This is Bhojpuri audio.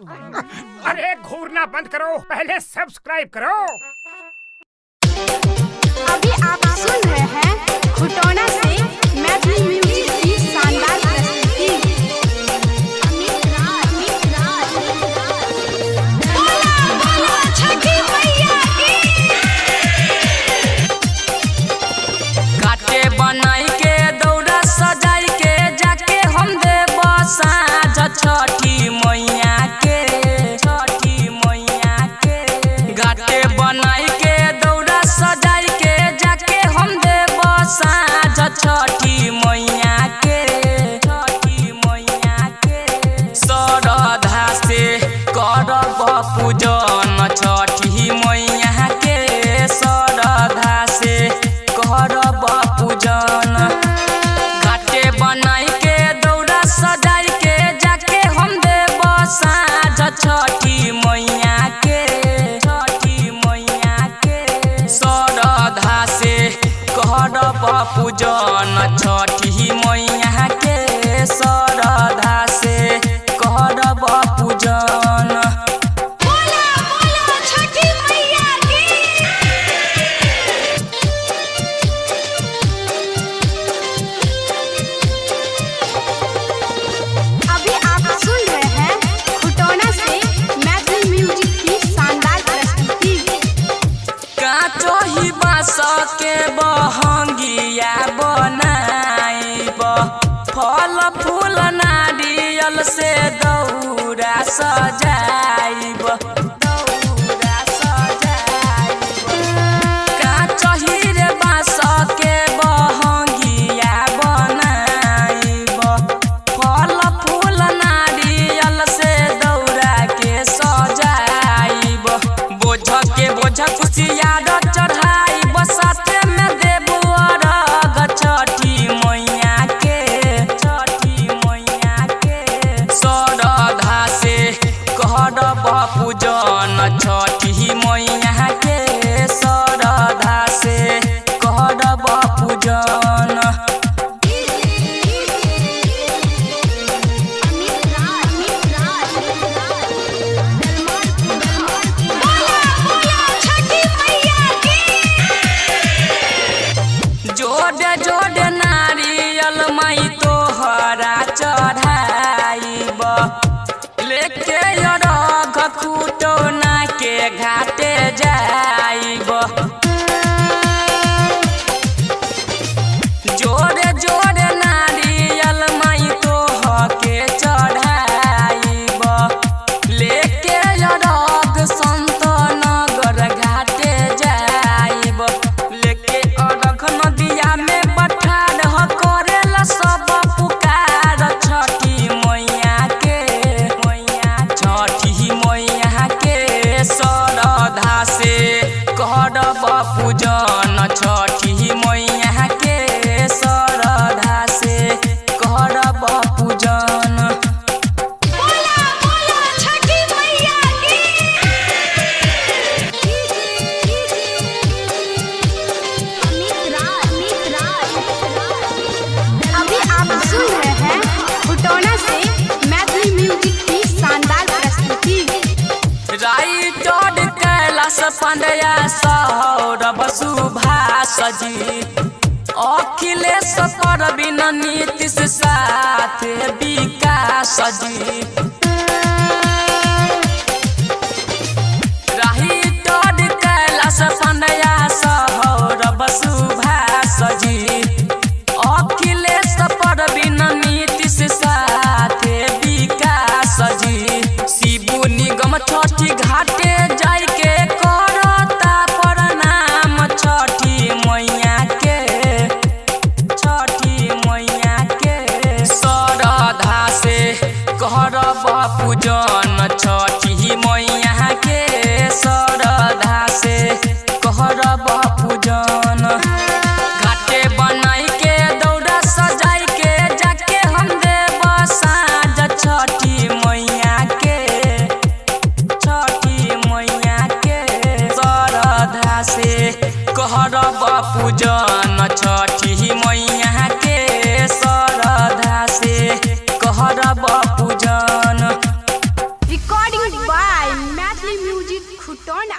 अरे घूरना बंद करो, पहले सब्सक्राइब करो। अभी आप सुन रहे हैं खुटौना से मैथिली म्यूजिक की शानदार प्रस्तुति। अमित राज बोला बोला छठी मैया की। काटे बनाई के दौरा सजाई के जाके हम देव साँझ छठी मैया के। छठी मैया के घाटे बनाई के दौरा सजाई के जाके हम देव साँझ छठी मैया के। छठी मैया के श्रद्धा से करब पूजन छठी मैया के। श्रद्धा से करब पूजन घाटे बनाई के दौरा सजाई के जाके हम देव साँझ छठी मैया के। छठी मैया के श्रद्धा से करब पूजन छठी मैया के। श्रद्धा से करब पूजन। बोला बोला छठी मैया की। अभी आप सुन रहे हैं खुटौना से मैथिली म्यूजिक की शानदार प्रस्तुति। काचो ही बाँस के बहंगिया बनाइब फल फूल नारियल से दौरा सजाइब। दौरा सजाइब काचो ही रे बाँस के बहंगिया बनाइब फल फूल नारियल से दौरा के सजाइब। बोझ के बोझ कुशियार चढ़ाइब साथे में देब अर्घ छठी मैया के। छठी मैया के श्रद्धा से करब पूजन छठी मैया के। श्रद्धा से करब पूजन। जोड़े जोड़े नारियल माई तोहरा चढ़ाइब लेके अर्घ खुटौना के घाटे जाइब। जोड़े जोड़े नारियल माई तोह के चढ़ाइब लेके अर्घ संत नगर घाटे जाइब। लेके अर्घ नदिया में बठार ह करेला सब पुकार छठी मैया के। मैया छठी मैया के श्रद्धा से करब पूजन छठी मैया के। श्रद्धा से करब पूजन। बोला बोला छठी मैया की। अभी आप सुन रहे हैं खुटौना से मैथिली म्यूजिक की शानदार प्रस्तुति। राइटर कैलाश पांड्या सौरभ सुभाष जी अखिलेश परवीन नीतीश साथ विकास जी। राइटर कैलाश पांड्या सौरभ सुभाष जी अखिलेश परवीन नीतीश साथ विकास जी। शिबू निगम छठी घाटे जाई के करता प्रणाम छठी मैया के। छठी मैया के श्रद्धा से करब पूजन छठी मैया के। श्रद्धा से करब पूजन घाटे बनाई के दौरा सजाई के जाके हम देव साँझ छठी मैया के। छठी मैया के श्रद्धा से करब पूजन छठी मैया के। श्रद्धा से करब पूजन। Recording music Khutauna.